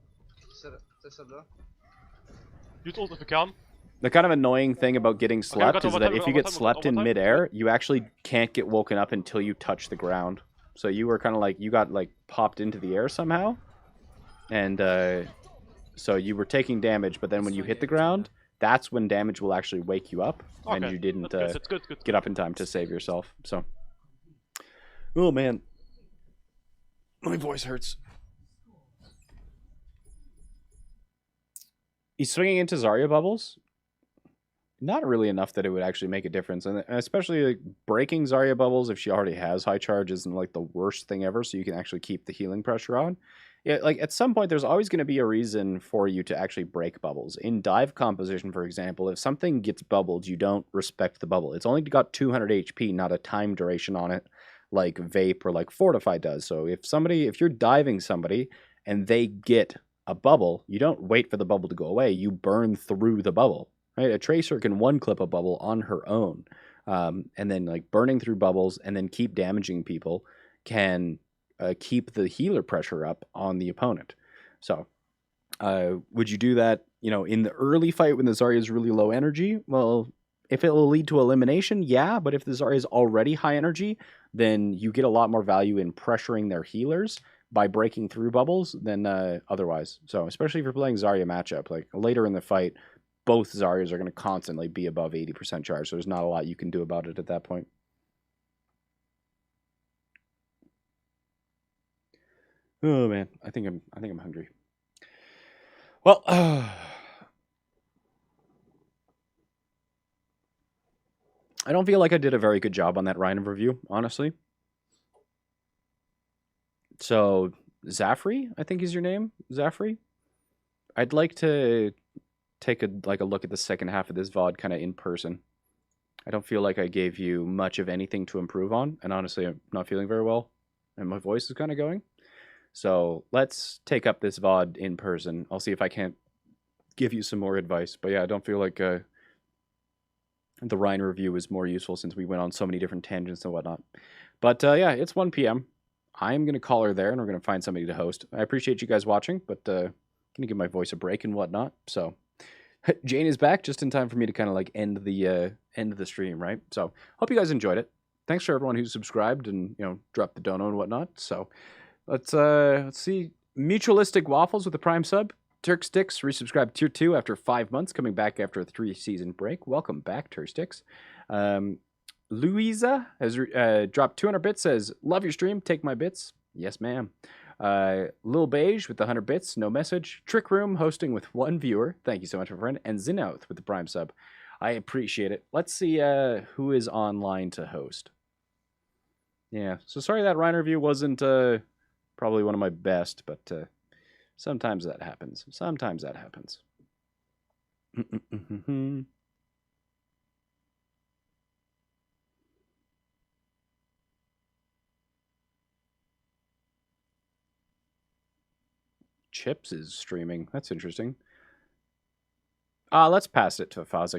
There's a blue. Use ult if you can. The kind of annoying thing about getting slept got is overtime, that if you overtime, get slept in overtime. midair, you actually can't get woken up until you touch the ground. So you were kind of like, you got like popped into the air somehow. And so you were taking damage, but then when you hit the ground, that's when damage will actually wake you up. And Okay, you didn't That's good. That's good. Good. get up in time to save yourself. So, oh man, my voice hurts. He's swinging into Zarya bubbles. Not really enough that it would actually make a difference, and especially like, breaking Zarya bubbles if she already has high charge isn't like the worst thing ever. So you can actually keep the healing pressure on. Yeah, like at some point, there's always going to be a reason for you to actually break bubbles. In dive composition, for example, if something gets bubbled, you don't respect the bubble. It's only got 200 HP, not a time duration on it, like Vape or like Fortify does. So if you're diving somebody and they get a bubble, you don't wait for the bubble to go away. You burn through the bubble. Right? A Tracer can one-clip a bubble on her own, and then like burning through bubbles and then keep damaging people can keep the healer pressure up on the opponent. So, would you do that? You know, in the early fight when the Zarya is really low energy, well, if it will lead to elimination, yeah. But if the Zarya is already high energy, then you get a lot more value in pressuring their healers by breaking through bubbles than otherwise. So, especially if you're playing Zarya matchup, like later in the fight, both Zaryas are going to constantly be above 80% charge, so there's not a lot you can do about it at that point. Oh man, I think I'm hungry. Well, I don't feel like I did a very good job on that Rein review, honestly. So, Zaffrey, I think is your name, Zaffrey. I'd like to take a look at the second half of this VOD kind of in person. I don't feel like I gave you much of anything to improve on, and honestly, I'm not feeling very well, and my voice is kind of going. So let's take up this VOD in person. I'll see if I can't give you some more advice. But yeah, I don't feel like the Rein review is more useful since we went on so many different tangents and whatnot. But yeah, it's 1 p.m. I'm going to call her there, and we're going to find somebody to host. I appreciate you guys watching, but going to give my voice a break and whatnot. So Jayne is back just in time for me to kind of like end the stream, right? So hope you guys enjoyed it. Thanks for everyone who subscribed and dropped the dono and whatnot. So let's see. Mutualistic Waffles with the Prime sub. Turk Sticks resubscribed tier 2 after 5 months, coming back after a 3-season break. Welcome back, Turk Sticks. Louisa has dropped 200 bits. Says, "Love your stream. Take my bits." Yes, ma'am. Lil Beige with the 100 bits, no message. Trick Room hosting with 1 viewer. Thank you so much, my friend. And Zinouth with the Prime sub. I appreciate it. Let's see who is online to host. Yeah, so sorry that Rein review wasn't probably one of my best, but sometimes that happens. Sometimes that happens. Chips is streaming. That's interesting. Let's pass it to Fozix.